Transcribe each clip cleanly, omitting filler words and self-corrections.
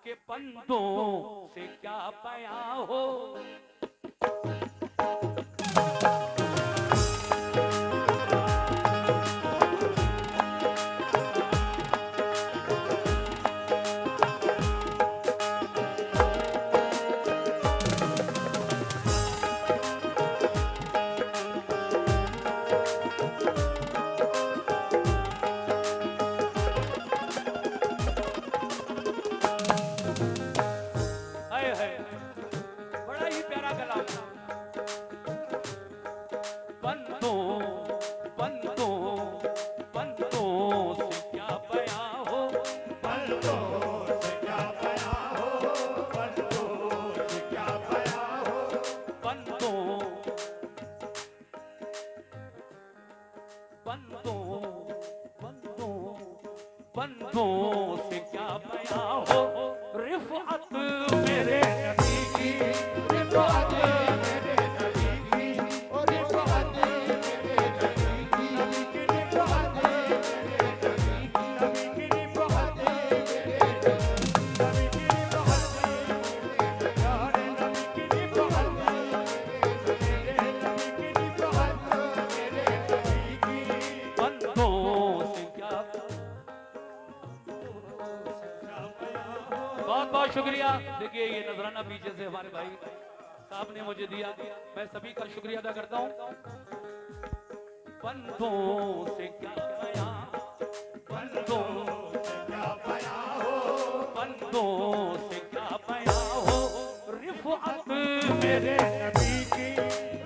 के बंदों से क्या बयां हो। बड़ा ही प्यारा कलाम। बंदों बंदों बंदों से क्या बयां हो। बंदों से क्या बयां हो, बंदों से क्या बयां हो। बंदों बंदों बंदों बंदों से क्या बयां हो। रिफ़अत मेरे नबी की, रिफ़अत मेरे नबी की, ओ रिफ़अत मेरे नबी की, नबी की रिफ़अत मेरे नबी की, नबी की रिफ़अत मेरे नबी की रिफ़अत मेरे प्यारे नबी की रिफ़अत मेरे नबी की रिफ़अत मेरे नबी की। बंदों से क्या। बहुत बहुत शुक्रिया। देखिए ये नजराना पीछे से हमारे भाई साहब ने मुझे दिया, मैं सभी का शुक्रिया अदा करता हूँ। बंदों से क्या बयां, बंदों से क्या बयां हो, बंदों से क्या बयां हो। रिफ़अत मेरे नबी की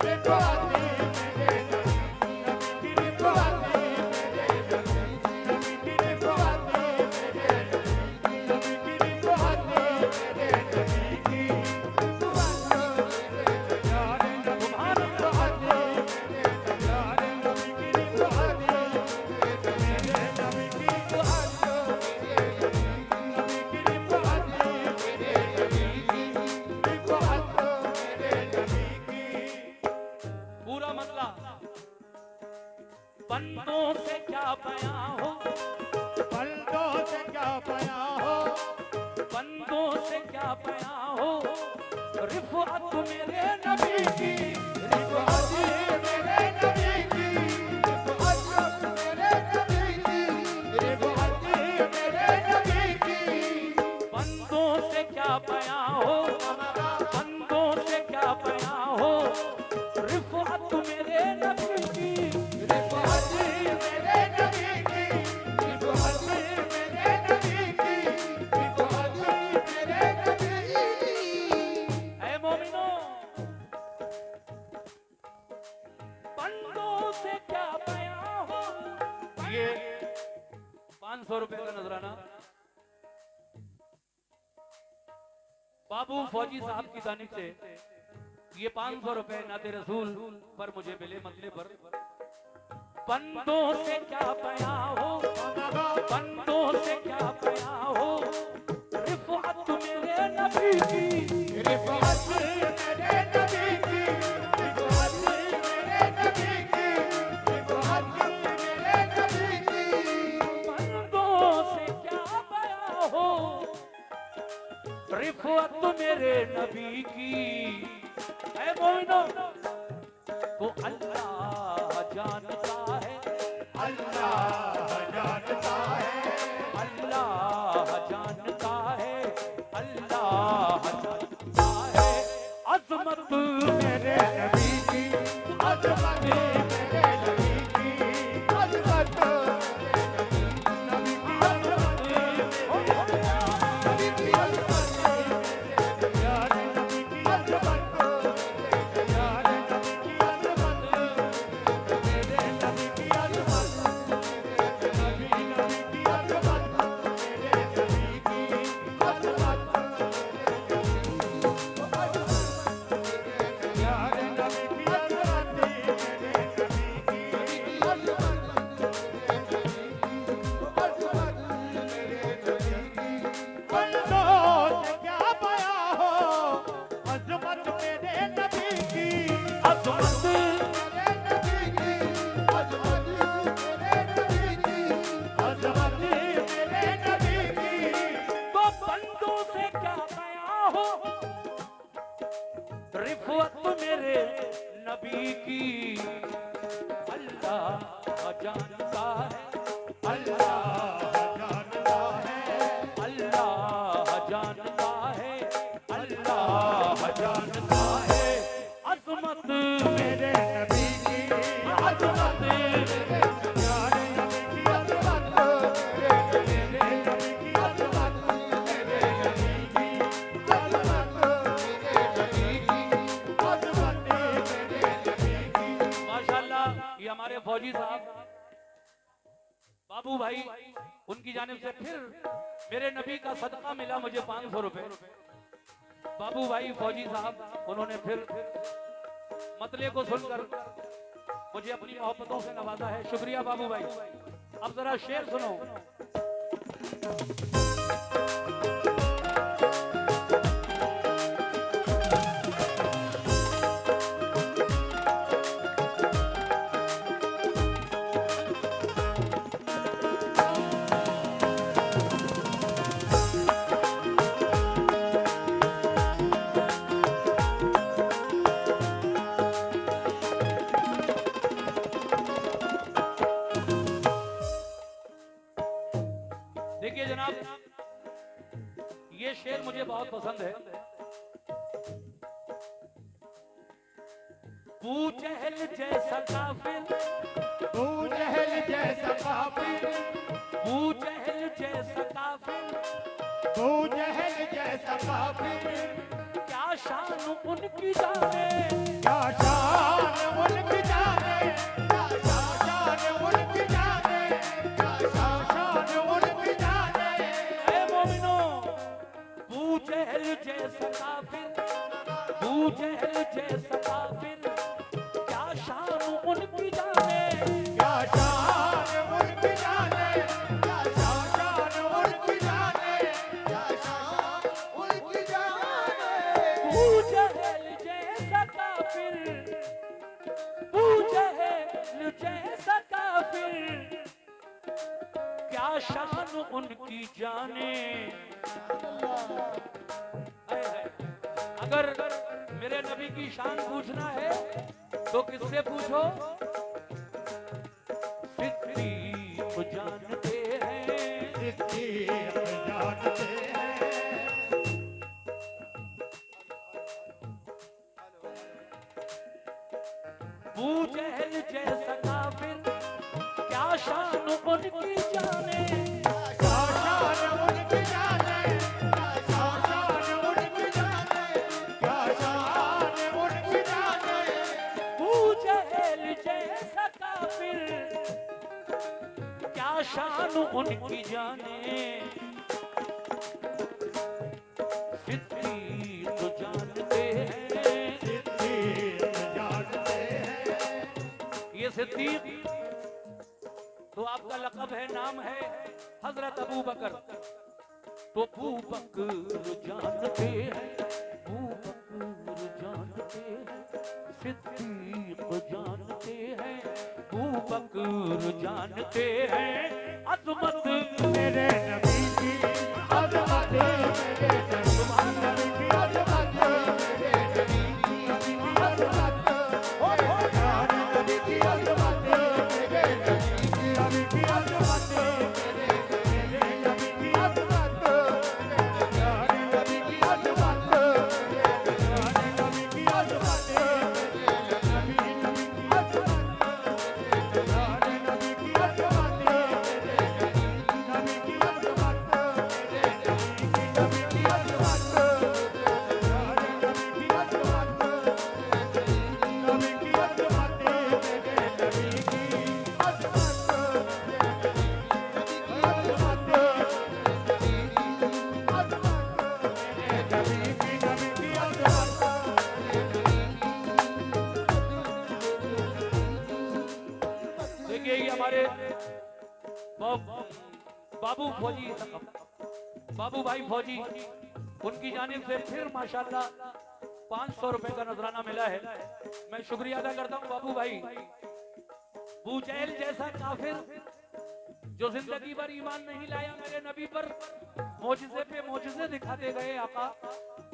रिफ़अत मेरे नबी की, नबी की रिफ़अत मेरे नबी की, नबी की रिफ़अत मेरे नबी की, नबी की रिफ़अत मेरे नबी की। प्यारे नबी की रिफ़अत मेरे प्यारे नबी की रिफ़अत मेरे नबी की रिफ़अत मेरे नबी की रिफ़अत मेरे नबी की रिफ़अत मेरे नबी की। पूरा मतला। बंदों से क्या बयां हो, बंदों से क्या बयां हो, बंदों से क्या बयां हो। रिफ़अत मेरे नबी की, रिफ़अत मेरे नबी की, रिफ़अत मेरे नबी की, रिफ़अत मेरे नबी की। बंदों से क्या बयां हो, बंदों से क्या बयां हो। रिफ़अत मेरे नबी की, रिफ़अत मेरे नबी की, रिफ़अत मेरे नबी की, रिफ़अत मेरे नबी की। ऐ मोमिनो बंदों से क्या बयां हो। ये 500 रुपए का नजराना बाबू फौजी साहब की जानिब से। ये 500 रुपए नाते रसूल पर मुझे मिले मतले पर। बंदों से क्या बयां हो, बंदों से क्या बयां हो। रिफ़अत मेरे नबी की, रिफ़अत मेरे नबी की, रिफ़अत मेरे नबी की, रिफ़अत मेरे नबी की। बंदों से क्या बयां हो। रिफ़अत मेरे नबी की। ऐ मोमिनो को अल्लाह जानता है, अल्लाह जानता है, अल्लाह जानता है, अल्लाह जानता है। अज़मत मेरे नबी की अज़मत मेरे नबी की, अज़मत मेरे नबी की, नबी की अज़मत मेरे नबी की अज़मत मेरे प्यारे नबी की अज़मत मेरे प्यारे नबी की अज़मत मेरे नबी की अज़मत मेरे नबी की अज़मत मेरे नबी की अज़मत मेरे प्यारे नबी की अज़मत मेरे क्या बयां हो, रिफवत मेरे नबी की अल्लाह जानता है, अल्लाह जानता है, अल्लाह जानता है, अल्लाह जानता है। अजमत मेरे नबी की अजमत प्यारे नबी की अज़मत, मेरे नबी की अज़मत, मेरे नबी की अज़मत, मेरे नबी की अज़मत, मेरे नबी की। माशाल्लाह ये हमारे फौजी साहब बाबू भाई, उनकी जानिब से फिर मेरे नबी का सदका मिला मुझे 500 रुपए। बाबू भाई फौजी साहब उन्होंने फिर मतले को सुनकर मुझे अपनी मोहब्बतों से नवाजा है। शुक्रिया बाबू भाई। अब जरा शेर सुनो। देखिए जनाब, ये शेर मुझे बहुत पसंद है। बू चहल जैसा काफिर, तू जहल जैसा काफिर, बू चहल जैसा काफिर, तू जहल जैसा काफिर, क्या शान उनकी जाने, क्या शान उनकी जाने, क्या शान उनकी जाने, क्या शान उनकी जाने। ऐ मोमिनो, बू चहल जैसा काफिर, बू चहल जैसा काफिर, क्या शान उनकी जाने, क्या शान उनकी जाने, क्या शान उनकी जाने, क्या शान उनकी जाने। बू चहल जैसा काफिर, बू चहल जैसा काफिर, क्या शान उनकी जाने। है। अगर मेरे नबी की शान पूछना है तो किससे पूछो? सिद्दीक जानते हैं, सिद्दीक जानते हैं। बू चहल जैसा काफिर, क्या शान उनकी जाने, क्या शान उनकी जाने, क्या शान उनकी जाने, क्या शान उनकी जाने। बू चहल जैसा काफिर, क्या शान उनकी जाने। सिद्दीक जानते हैं, सिद्दीक जानते हैं। ये सिद्दीक तो आपका लक़ब है, नाम है हजरत अबू बकर। तो अबू बकर जानते हैं, अबू बकर जानते हैं, सिद्दीक जानते हैं, अबू बकर जानते हैं। अज़मत मेरे नबी की अज़मत, मेरे नबी की अज़मत, मेरे नबी की अज़मत, मेरे नबी की अज़मत, मेरे नबी की अज़मत, मेरे नबी की अज़मत, मेरे नबी की अज़मत, मेरे नबी की अज़मत, मेरे नबी की अज़मत, मेरे नबी की अज़मत, नबी की अज़मत, मेरे नबी की अज़मत, प्यारे नबी की अज़मत, नबी की अज़मत, मेरे नबी की देखिए ये हमारे बाबू फौजी, बाबू भाई फौजी, उनकी जानिब से फिर माशाल्लाह 500 रुपए का नजराना मिला है। मैं शुक्रिया अदा करता हूँ बाबू भाई। बूचैल जैसा काफिर जो जिंदगी भर ईमान नहीं लाया मेरे नबी पर, मोजिजे पे मोजिजे दिखाते गए आका,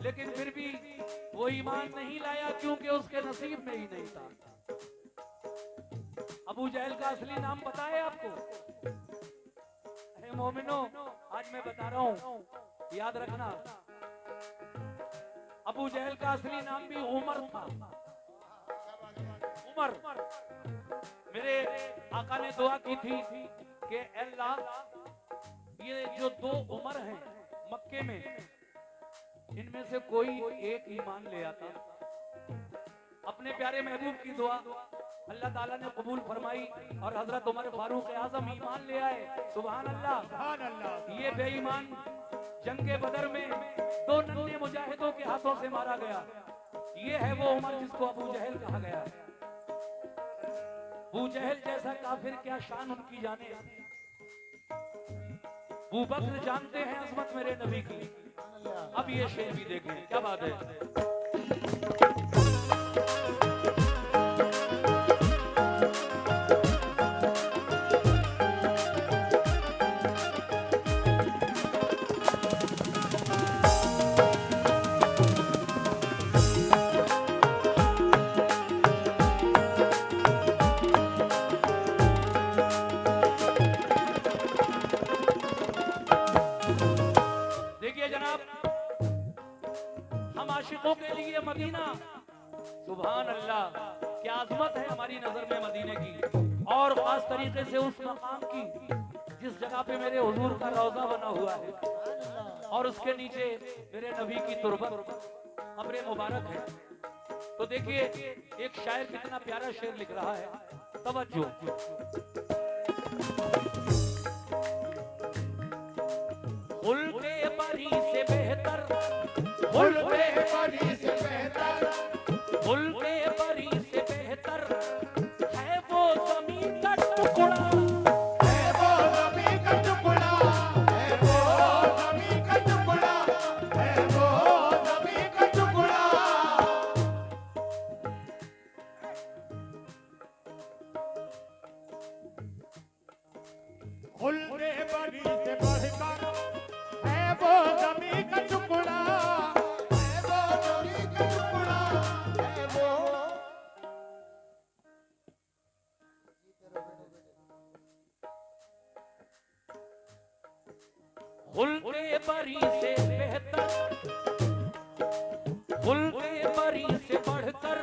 लेकिन फिर भी वो ईमान नहीं लाया क्योंकि उसके नसीब में ही नहीं था। अबू जहल का असली नाम पता है आपको? अरे मोमिनो, आज मैं बता रहा हूं, याद रखना। अबू जहल का असली नाम भी उमर था। उमर। मेरे आका ने दुआ की थी कि अल्लाह, ये जो 2 उमर हैं मक्के में, इनमें से कोई एक ईमान ले आता। अपने प्यारे महबूब की दुआ अल्लाह ताला ने कबूल फरमाई और हजरत उमर फारूक आजम ईमान ले आए। सुभान अल्लाह, सुभान अल्लाह। ये बेईमान जंगे बदर में 2 नन्हे मुजाहिदों के हाथों से मारा गया। ये है वो उमर जिसको अबू जहल कहा गया है। अबू जहल जैसा काफिर, क्या शान उनकी जाने। अबू बकर जानते हैं अजमत मेरे नबी की। अब ये शेर भी देखें, क्या बात है। देखिए जनाब, हम आशिकों के लिए मदीना, सुभान अल्लाह, क्या अजमत है हमारी नजर में मदीने की, और खास तरीके से उस मकाम की जिस जगह पे मेरे हुजूर का रोजा बना हुआ है और उसके नीचे मेरे नबी की तुरबत, कब्र मुबारक है। तो देखिए एक शायर कितना प्यारा शेर लिख रहा है, तवज्जो। फुल के परी से बेहतर, फुल के परी से बेहतर, फुल के परी से बेहतर है वो ज़मीन का टुकड़ा, है वो ज़मीन का टुकड़ा, है वो ज़मीन का टुकड़ा, है वो ज़मीन का टुकड़ा। फूल के परी से बढ़कर है वो ज़मीन का टुकड़ा, है वो ज़मीन का टुकड़ा, है वो। फुल के परी से बेहतर, फुल के परी से बढ़कर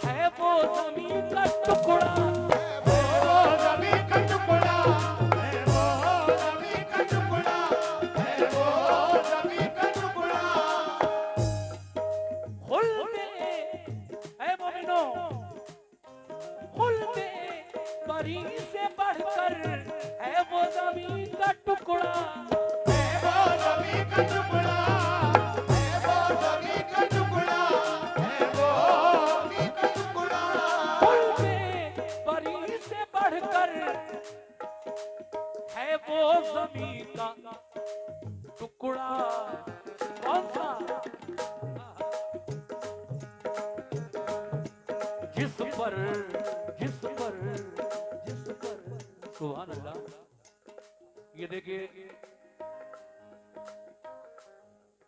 है वो ज़मीन का टुकड़ा, है वो ज़मीन का टुकड़ा, है वो ज़मीन का टुकड़ा, है वो ज़मीन का टुकड़ा। फुल के, ऐ मोमिनो, फुल के परी से बढ़कर है वो ज़मीन का टुकड़ा, है वो ज़मीन का टुकड़ा, है वो ज़मीन का टुकड़ा, है वो ज़मीन का टुकड़ा। फुल के परी से बढ़कर है वो ज़मीन का टुकड़ा। कौन सा? जिस पर, जिस पर, जिस पर, सुभान अल्लाह। ये देखिए,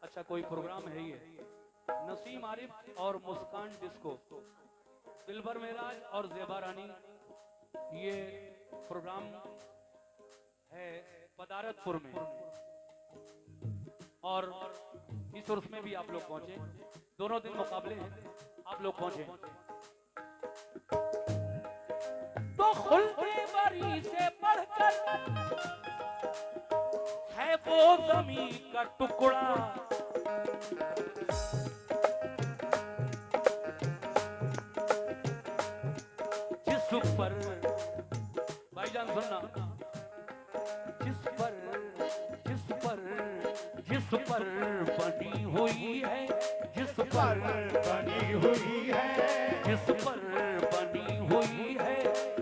अच्छा कोई प्रोग्राम है ये, नसीम आरिफ और मुस्कान डिस्को, दिलबर मेराज और ज़ेबा रानी, ये प्रोग्राम है पदारतपुर में, और इस उर्स में भी आप लोग पहुंचे। दोनों दिन मुकाबले हैं, आप लोग पहुंचे। तो खुल्के बरी से बढ़कर है वो ज़मीन का टुकड़ा, जिस पर, भाईजान सुनना, जिस पर, जिस पर, जिस पर बनी हुई है, जिस पर बनी हुई है, जिस पर बनी हुई है,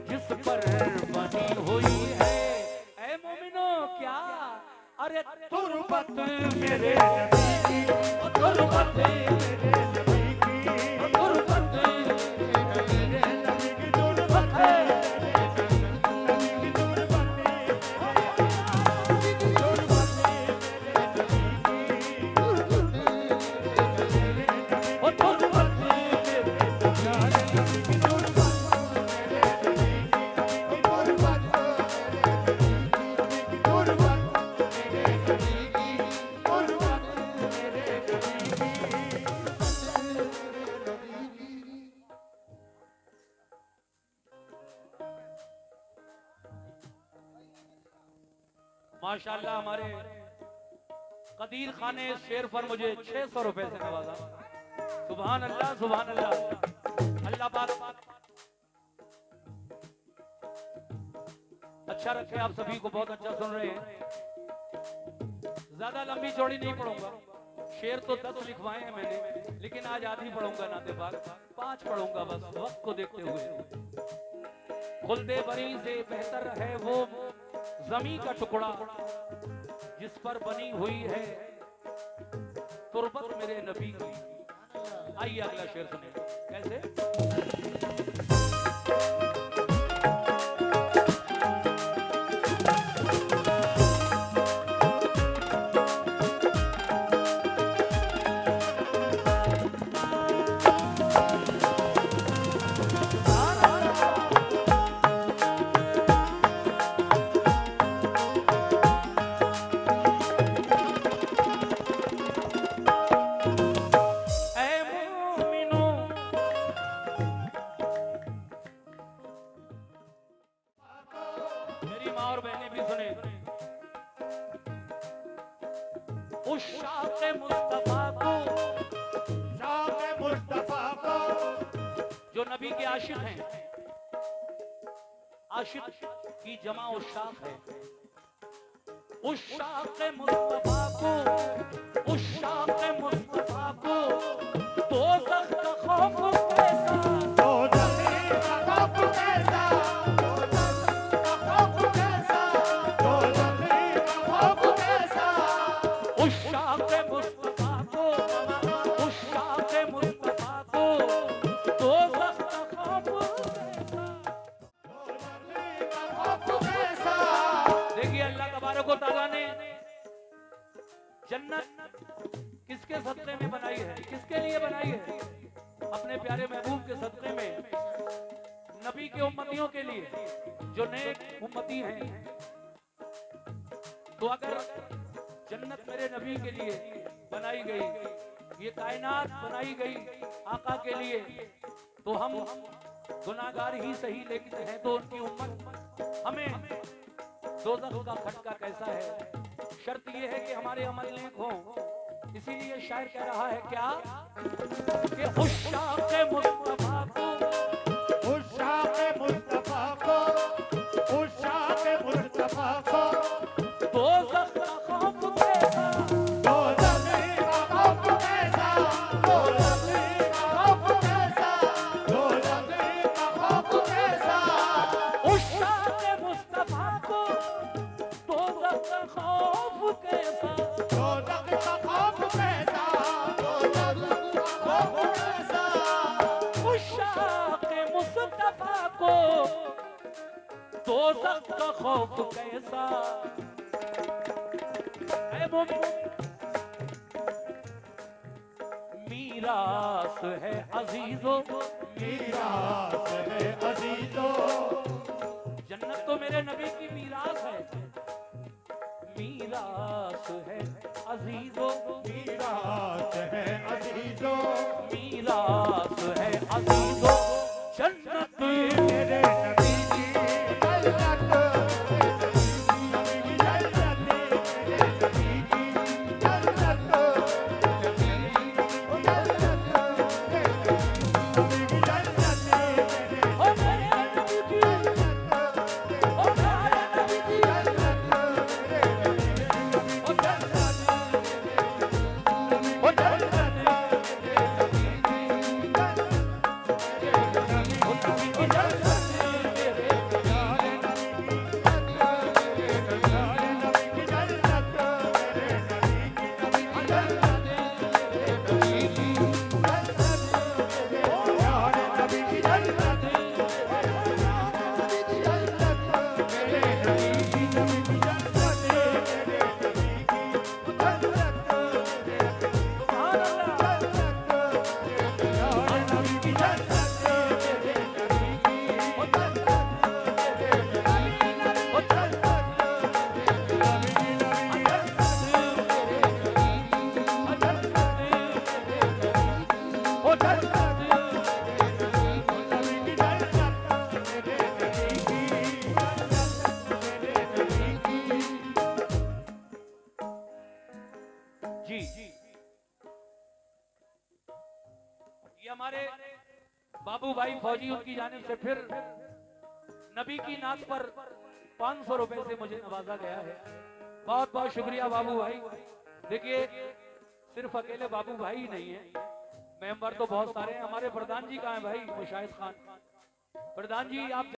जिस पर बनी हुई है। ऐ मोमिनो, क्या? अरे तुरबत मेरे नबी की, ओ तुरबत मेरे नबी की, ओ तुरबत मेरे नबी की तुरबत है। नबी की तुरबत, तुरबत माशाल्लाह हमारे कदीर खान ने इस शेर पर मुझे 600 रुपए से नवाजा। सुभान अल्लाह, सुभान अल्लाह। अल्लाह पाक अच्छा रखे आप सभी को। बहुत अच्छा सुन रहे हैं। ज्यादा लंबी चौड़ी नहीं पढ़ूंगा। शेर तो 10 लिखवाए हैं मैंने, लेकिन आज आधी पढ़ूंगा नाते पाक, 5 पढ़ूंगा बस वक्त को देखते हुए। खुल्दे बरी से बेहतर है वो जमी का टुकड़ा जिस पर बनी हुई है तुरबत मेरे नबी की। आइए अगला शेर सुने। कैसे? मेरी माँ और बहनें भी सुने। उस शाक़े मुस्तफा को, शाक़े मुस्तफा को, जो नबी के आशिक हैं। आशिक की जमा उशाक है। उस शाक़े मुस्तफा को, उस शाक़े मुस्तफा को दोज़ख का खौफ कैसा, दोज़ख का खौफ कैसा, दोज़ख का खौफ कैसा, दोज़ख का खौफ कैसा। उस शाक़े मुस्तफा को, उस शाक़े मुस्तफा को दोज़ख का खौफ कैसा, दोज़ख का खौफ कैसा। देखिए अल्लाह तबारक व तआला ने जन्नत किसके सदक़े में बनाई है, किसके लिए बनाई है? अपने प्यारे महबूब के सदक़े में, नबी के उम्मतियों के लिए जो नेक उम्मती हैं। तो अगर जन्नत मेरे नबी के लिए बनाई गई, ये कायनात बनाई गई आका के लिए, तो हम गुनाहगार ही सही लेकिन है तो उनकी उम्मत, हमें दोज़ख का खटका कैसा है? शर्त ये है कि हमारे अमल नेक हों। इसीलिए शायर कह रहा है क्या कि उस शाक़े मुस्तफा को, उस शाक़े मुस्तफा को, उस शाक़े मुस्तफा को दोज़ख का खौफ कैसा, दोज़ख का खौफ कैसा, दोज़ख का खौफ कैसा, दोज़ख का खौफ कैसा। उस शाक़े मुस्तफा को दोज़ख का खौफ कैसा, दोज़ख का खौफ कैसा, दोज़ख का खौफ कैसा। उस शाक़े मुस्तफा को दोज़ख का खौफ कैसा। ऐ मोमिन, मीरास है अजीजो, मीरास है अजीजो, जन्नत तो मेरे नबी की मीरास है। मीरास है अजीजो, मीरास है अजीजो, मीरास है अजीजो, जन्नत मेरे नबी की जन्नत, नबी की जन्नत, मेरे नबी की जन्नत, नबी की जन्नत, मेरे ओ मेरे नबी की, ओ प्यारे नबी की, ओ जन्नत, ओ हमारे बाबू भाई फौजी उनकी जानिब से फिर नबी की नात पर 500 रुपए से मुझे नवाजा गया है। बहुत बहुत शुक्रिया बाबू भाई। देखिए सिर्फ अकेले बाबू भाई ही नहीं है, मेंबर तो बहुत सारे हैं। हमारे प्रधान जी कहाँ हैं भाई? मुशाहिद खान प्रधान जी, आप